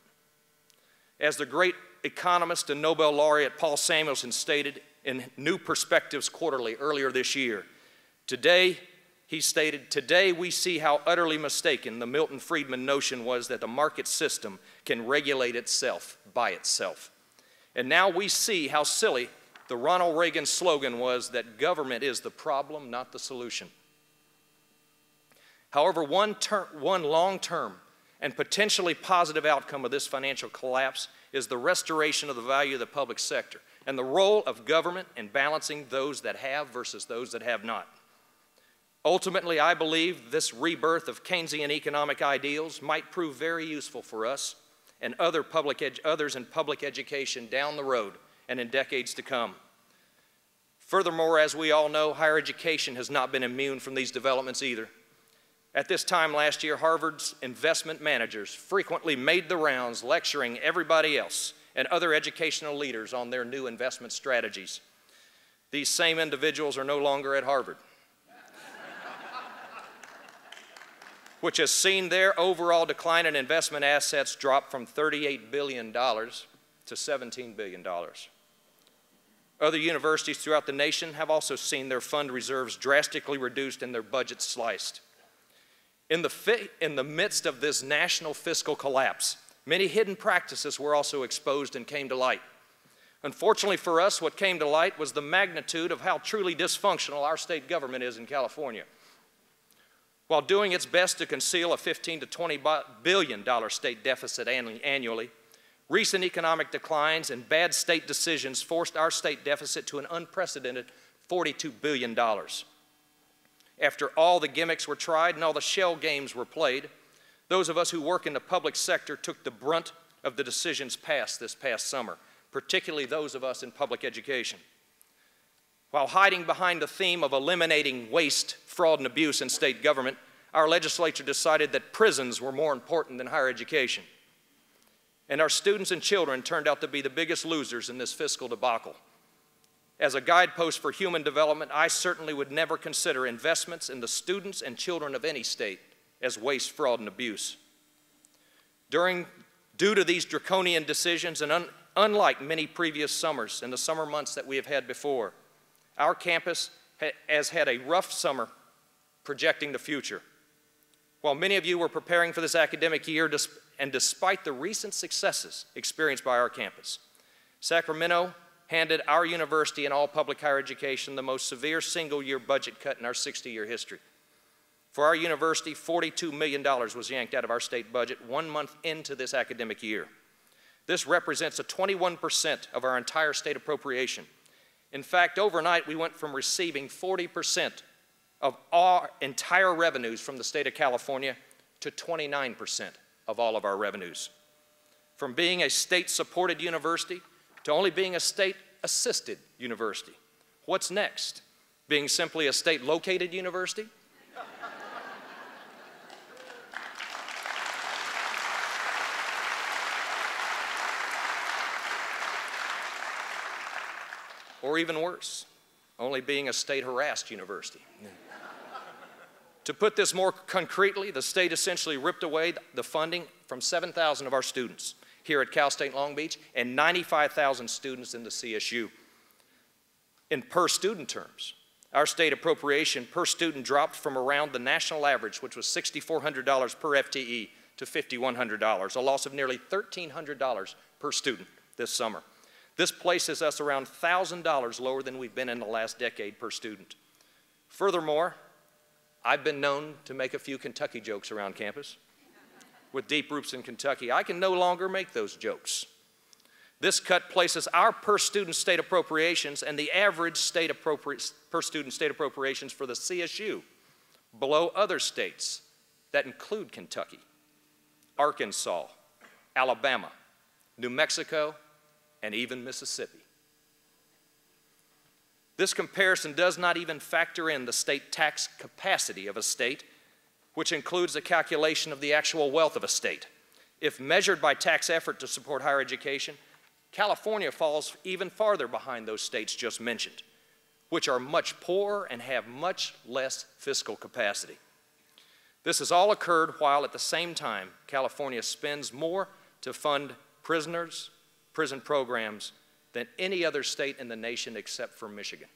As the great economist and Nobel laureate Paul Samuelson stated in New Perspectives Quarterly earlier this year, he stated, "Today we see how utterly mistaken the Milton Friedman notion was that the market system can regulate itself by itself. And now we see how silly the Ronald Reagan slogan was that government is the problem, not the solution." However, one long-term and potentially positive outcome of this financial collapse is the restoration of the value of the public sector and the role of government in balancing those that have versus those that have not. Ultimately, I believe this rebirth of Keynesian economic ideals might prove very useful for us and others in public education down the road and in decades to come. Furthermore, as we all know, higher education has not been immune from these developments either. At this time last year, Harvard's investment managers frequently made the rounds lecturing everybody else and other educational leaders on their new investment strategies. These same individuals are no longer at Harvard, which has seen their overall decline in investment assets drop from $38 billion to $17 billion. Other universities throughout the nation have also seen their fund reserves drastically reduced and their budgets sliced. In the midst of this national fiscal collapse, many hidden practices were also exposed and came to light. Unfortunately for us, what came to light was the magnitude of how truly dysfunctional our state government is in California. While doing its best to conceal a $15 to $20 billion state deficit annually, recent economic declines and bad state decisions forced our state deficit to an unprecedented $42 billion. After all the gimmicks were tried and all the shell games were played, those of us who work in the public sector took the brunt of the decisions passed this past summer, particularly those of us in public education. While hiding behind the theme of eliminating waste, fraud, and abuse in state government, our legislature decided that prisons were more important than higher education. And our students and children turned out to be the biggest losers in this fiscal debacle. As a guidepost for human development, I certainly would never consider investments in the students and children of any state as waste, fraud, and abuse. Due to these draconian decisions, and unlike many previous summers and the summer months that we have had before, our campus has had a rough summer projecting the future. While many of you were preparing for this academic year and despite the recent successes experienced by our campus. Sacramento handed our university and all public higher education the most severe single-year budget cut in our 60-year history. For our university, $42 million was yanked out of our state budget 1 month into this academic year. This represents a 21% of our entire state appropriation. In fact, overnight, we went from receiving 40% of our entire revenues from the state of California to 29% of all of our revenues. From being a state-supported university to only being a state-assisted university. What's next? Being simply a state-located university? Or even worse, only being a state-harassed university. To put this more concretely, the state essentially ripped away the funding from 7,000 of our students here at Cal State Long Beach and 95,000 students in the CSU. In per student terms, our state appropriation per student dropped from around the national average, which was $6,400 per FTE, to $5,100, a loss of nearly $1,300 per student this summer. This places us around $1,000 lower than we've been in the last decade per student. Furthermore, I've been known to make a few Kentucky jokes around campus. With deep roots in Kentucky, I can no longer make those jokes. This cut places our per student state appropriations and the average per student state appropriations for the CSU below other states that include Kentucky, Arkansas, Alabama, New Mexico, and even Mississippi. This comparison does not even factor in the state tax capacity of a state, which includes a calculation of the actual wealth of a state. If measured by tax effort to support higher education, California falls even farther behind those states just mentioned, which are much poorer and have much less fiscal capacity. This has all occurred while at the same time California spends more to fund prisoners, prison programs, than any other state in the nation except for Michigan.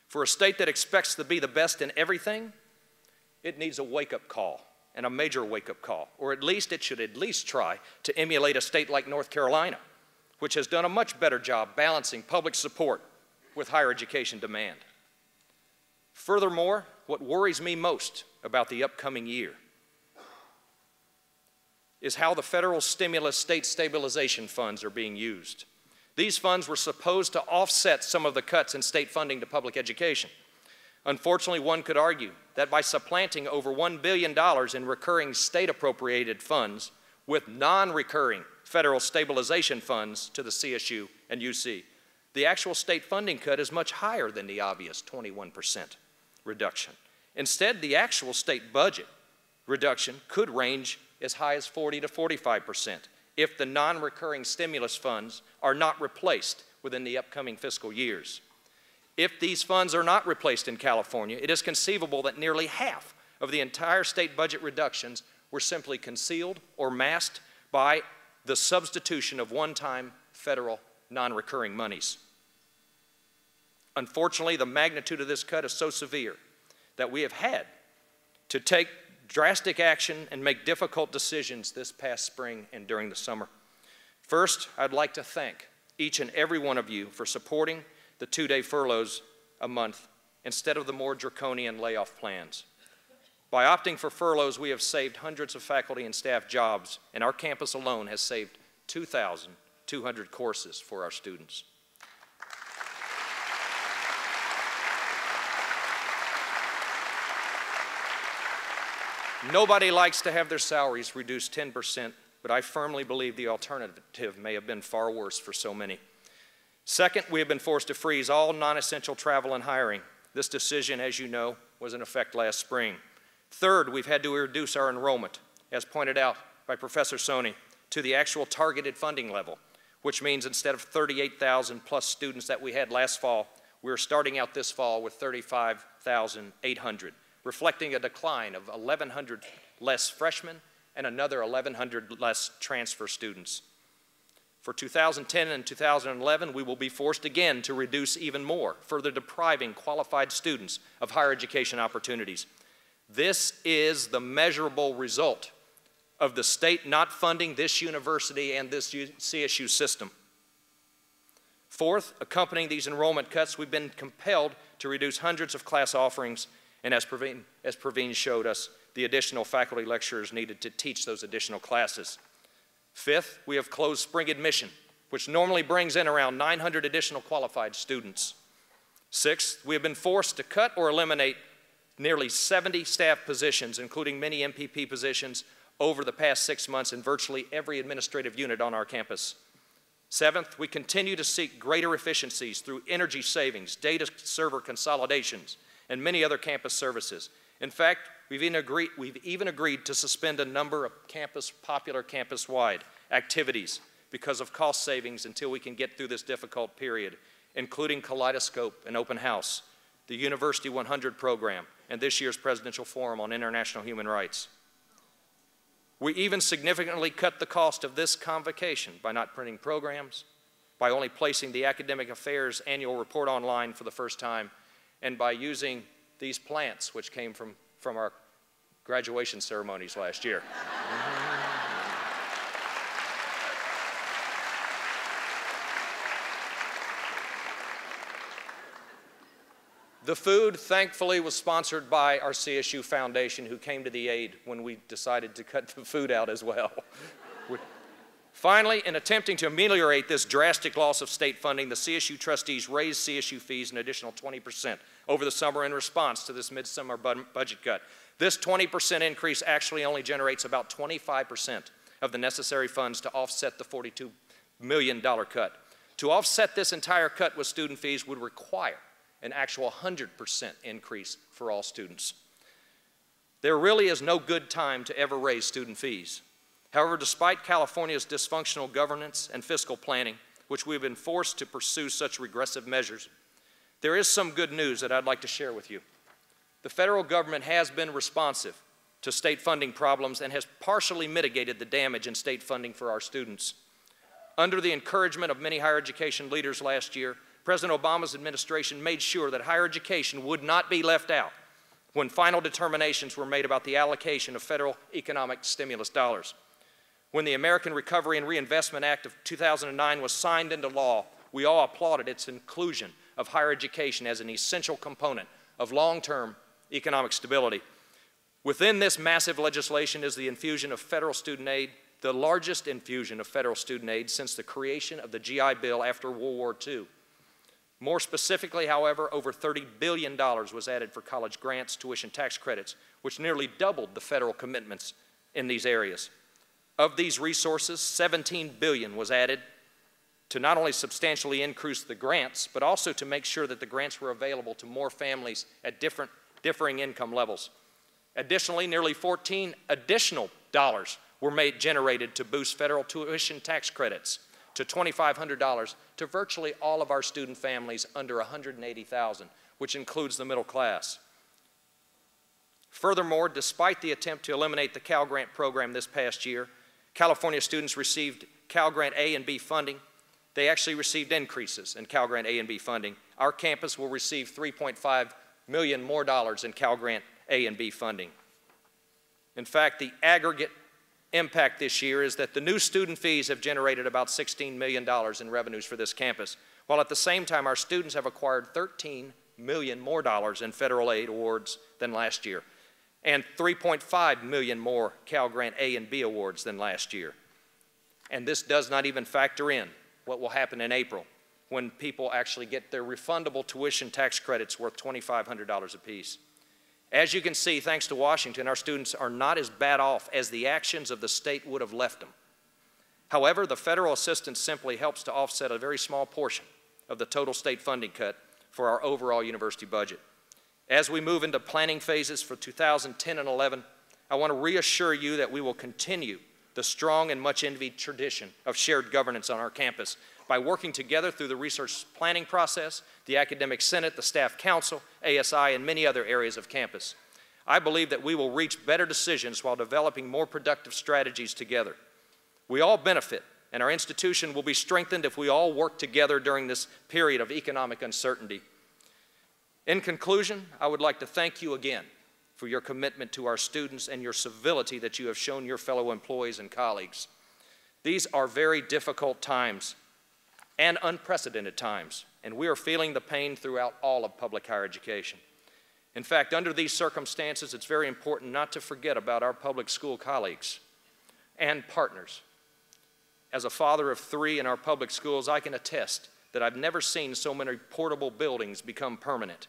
For a state that expects to be the best in everything, it needs a wake-up call, and a major wake-up call, or at least it should at least try to emulate a state like North Carolina, which has done a much better job balancing public support with higher education demand. Furthermore, what worries me most about the upcoming year is how the federal stimulus state stabilization funds are being used. These funds were supposed to offset some of the cuts in state funding to public education. Unfortunately, one could argue that by supplanting over $1 billion in recurring state appropriated funds with non-recurring federal stabilization funds to the CSU and UC, the actual state funding cut is much higher than the obvious 21% reduction. Instead, the actual state budget reduction could range as high as 40 to 45% if the non-recurring stimulus funds are not replaced within the upcoming fiscal years. If these funds are not replaced in California, it is conceivable that nearly half of the entire state budget reductions were simply concealed or masked by the substitution of one-time federal non-recurring monies. Unfortunately, the magnitude of this cut is so severe that we have had to take drastic action and make difficult decisions this past spring and during the summer. First, I'd like to thank each and every one of you for supporting the 2-day furloughs a month instead of the more draconian layoff plans. By opting for furloughs, we have saved hundreds of faculty and staff jobs, and our campus alone has saved 2,200 courses for our students. Nobody likes to have their salaries reduced 10%, but I firmly believe the alternative may have been far worse for so many. Second, we have been forced to freeze all non-essential travel and hiring. This decision, as you know, was in effect last spring. Third, we've had to reduce our enrollment, as pointed out by Professor Soni, to the actual targeted funding level, which means instead of 38,000 plus students that we had last fall, we're starting out this fall with 35,800. Reflecting a decline of 1,100 less freshmen and another 1,100 less transfer students. For 2010 and 2011, we will be forced again to reduce even more, further depriving qualified students of higher education opportunities. This is the measurable result of the state not funding this university and this CSU system. Fourth, accompanying these enrollment cuts, we've been compelled to reduce hundreds of class offerings, and as Praveen showed us, the additional faculty lecturers needed to teach those additional classes. Fifth, we have closed spring admission, which normally brings in around 900 additional qualified students. Sixth, we have been forced to cut or eliminate nearly 70 staff positions, including many MPP positions, over the past 6 months in virtually every administrative unit on our campus. Seventh, we continue to seek greater efficiencies through energy savings, data server consolidations, and many other campus services. In fact, we've even agreed to suspend a number of popular campus-wide activities because of cost savings until we can get through this difficult period, including Kaleidoscope and Open House, the University 100 program, and this year's Presidential Forum on International Human Rights. We even significantly cut the cost of this convocation by not printing programs, by only placing the Academic Affairs annual report online for the first time, and by using these plants, which came from our graduation ceremonies last year. The food, thankfully, was sponsored by our CSU Foundation, who came to the aid when we decided to cut the food out as well. Finally, in attempting to ameliorate this drastic loss of state funding, the CSU trustees raised CSU fees an additional 20% over the summer in response to this midsummer budget cut. This 20% increase actually only generates about 25% of the necessary funds to offset the $42 million cut. To offset this entire cut with student fees would require an actual 100% increase for all students. There really is no good time to ever raise student fees. However, despite California's dysfunctional governance and fiscal planning, which we've been forced to pursue such regressive measures, there is some good news that I'd like to share with you. The federal government has been responsive to state funding problems and has partially mitigated the damage in state funding for our students. Under the encouragement of many higher education leaders last year, President Obama's administration made sure that higher education would not be left out when final determinations were made about the allocation of federal economic stimulus dollars. When the American Recovery and Reinvestment Act of 2009 was signed into law, we all applauded its inclusion of higher education as an essential component of long-term economic stability. Within this massive legislation is the infusion of federal student aid, the largest infusion of federal student aid since the creation of the GI Bill after World War II. More specifically, however, over $30 billion was added for college grants, tuition tax credits, which nearly doubled the federal commitments in these areas. Of these resources, $17 billion was added to not only substantially increase the grants, but also to make sure that the grants were available to more families at differing income levels. Additionally, nearly $14 additional dollars were generated to boost federal tuition tax credits to $2,500 to virtually all of our student families under $180,000, which includes the middle class. Furthermore, despite the attempt to eliminate the Cal Grant program this past year, California students received Cal Grant A and B funding. They actually received increases in Cal Grant A and B funding. Our campus will receive $3.5 million more in Cal Grant A and B funding. In fact, the aggregate impact this year is that the new student fees have generated about $16 million in revenues for this campus, while at the same time our students have acquired $13 million more in federal aid awards than last year, and $3.5 million more Cal Grant A and B awards than last year. And this does not even factor in what will happen in April when people actually get their refundable tuition tax credits worth $2,500 apiece. As you can see, thanks to Washington, our students are not as bad off as the actions of the state would have left them. However, the federal assistance simply helps to offset a very small portion of the total state funding cut for our overall university budget. As we move into planning phases for 2010 and 11, I want to reassure you that we will continue the strong and much envied tradition of shared governance on our campus by working together through the research planning process, the academic senate, the staff council, ASI, and many other areas of campus. I believe that we will reach better decisions while developing more productive strategies together. We all benefit, and our institution will be strengthened if we all work together during this period of economic uncertainty. In conclusion, I would like to thank you again for your commitment to our students and your civility that you have shown your fellow employees and colleagues. These are very difficult times and unprecedented times, and we are feeling the pain throughout all of public higher education. In fact, under these circumstances, it's very important not to forget about our public school colleagues and partners. As a father of 3 in our public schools, I can attest that I've never seen so many portable buildings become permanent,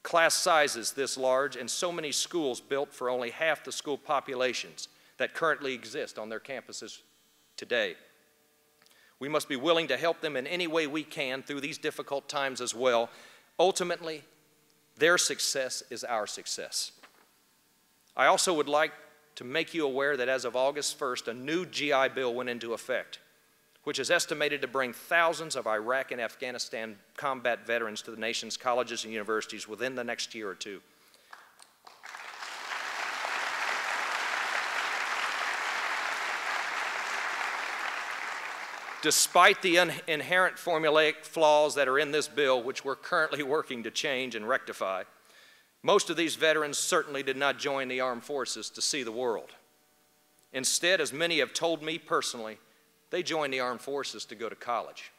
class sizes this large, and so many schools built for only half the school populations that currently exist on their campuses today. We must be willing to help them in any way we can through these difficult times as well. Ultimately, their success is our success. I also would like to make you aware that as of August 1st, a new GI Bill went into effect, which is estimated to bring thousands of Iraq and Afghanistan combat veterans to the nation's colleges and universities within the next year or two. Despite the inherent formulaic flaws that are in this bill, which we're currently working to change and rectify, most of these veterans certainly did not join the armed forces to see the world. Instead, as many have told me personally, they joined the armed forces to go to college.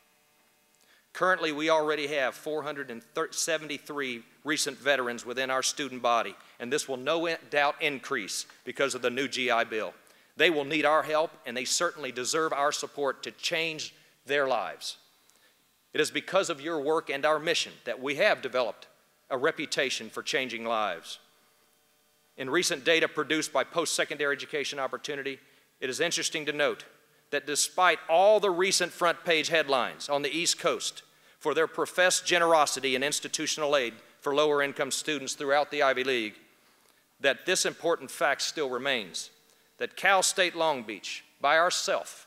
Currently, we already have 473 recent veterans within our student body, and this will no doubt increase because of the new GI Bill. They will need our help, and they certainly deserve our support to change their lives. It is because of your work and our mission that we have developed a reputation for changing lives. In recent data produced by Post-Secondary Education Opportunity, it is interesting to note that despite all the recent front-page headlines on the East Coast for their professed generosity in institutional aid for lower-income students throughout the Ivy League, that this important fact still remains, that Cal State Long Beach, by ourselves,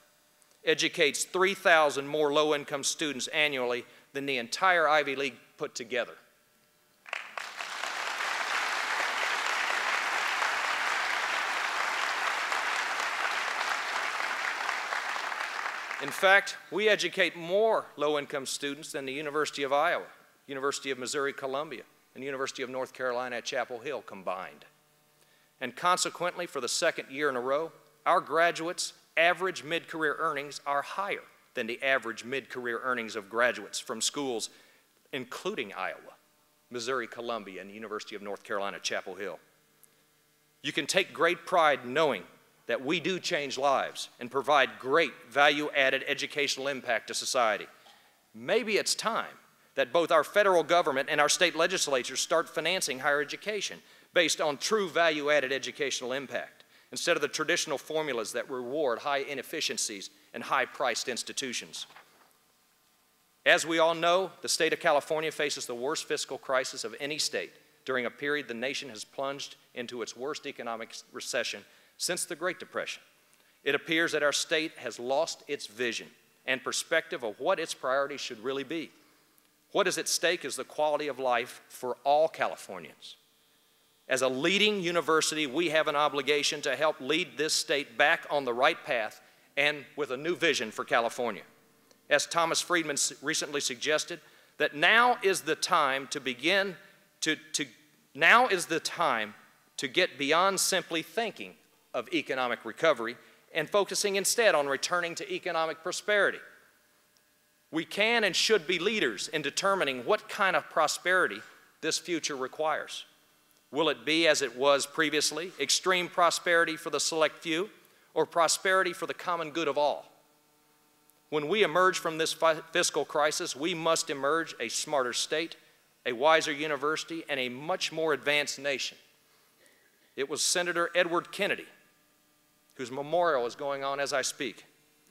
educates 3,000 more low-income students annually than the entire Ivy League put together. In fact, we educate more low-income students than the University of Iowa, University of Missouri-Columbia, and University of North Carolina at Chapel Hill combined. And consequently, for the second year in a row, our graduates' average mid-career earnings are higher than the average mid-career earnings of graduates from schools including Iowa, Missouri-Columbia, and the University of North Carolina at Chapel Hill. You can take great pride knowing that we do change lives and provide great value-added educational impact to society. Maybe it's time that both our federal government and our state legislatures start financing higher education based on true value-added educational impact, instead of the traditional formulas that reward high inefficiencies and high-priced institutions. As we all know, the state of California faces the worst fiscal crisis of any state during a period the nation has plunged into its worst economic recession since the Great Depression. It appears that our state has lost its vision and perspective of what its priorities should really be. What is at stake is the quality of life for all Californians. As a leading university, we have an obligation to help lead this state back on the right path and with a new vision for California. As Thomas Friedman recently suggested, that now is the time to begin now is the time to get beyond simply thinking of economic recovery and focusing instead on returning to economic prosperity. We can and should be leaders in determining what kind of prosperity this future requires. Will it be, as it was previously, extreme prosperity for the select few, or prosperity for the common good of all? When we emerge from this fiscal crisis, we must emerge a smarter state, a wiser university, and a much more advanced nation. It was Senator Edward Kennedy, whose memorial is going on as I speak,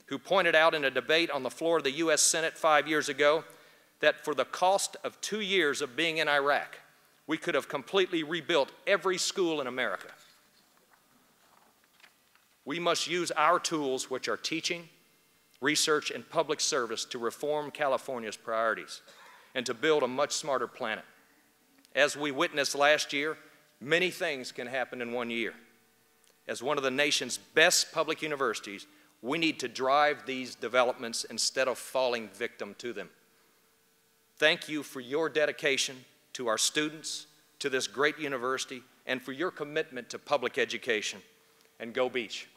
who pointed out in a debate on the floor of the U.S. Senate 5 years ago that for the cost of 2 years of being in Iraq, we could have completely rebuilt every school in America. We must use our tools, which are teaching, research, and public service, to reform California's priorities and to build a much smarter planet. As we witnessed last year, many things can happen in 1 year. As one of the nation's best public universities, we need to drive these developments instead of falling victim to them. Thank you for your dedication to our students, to this great university, and for your commitment to public education. And go Beach.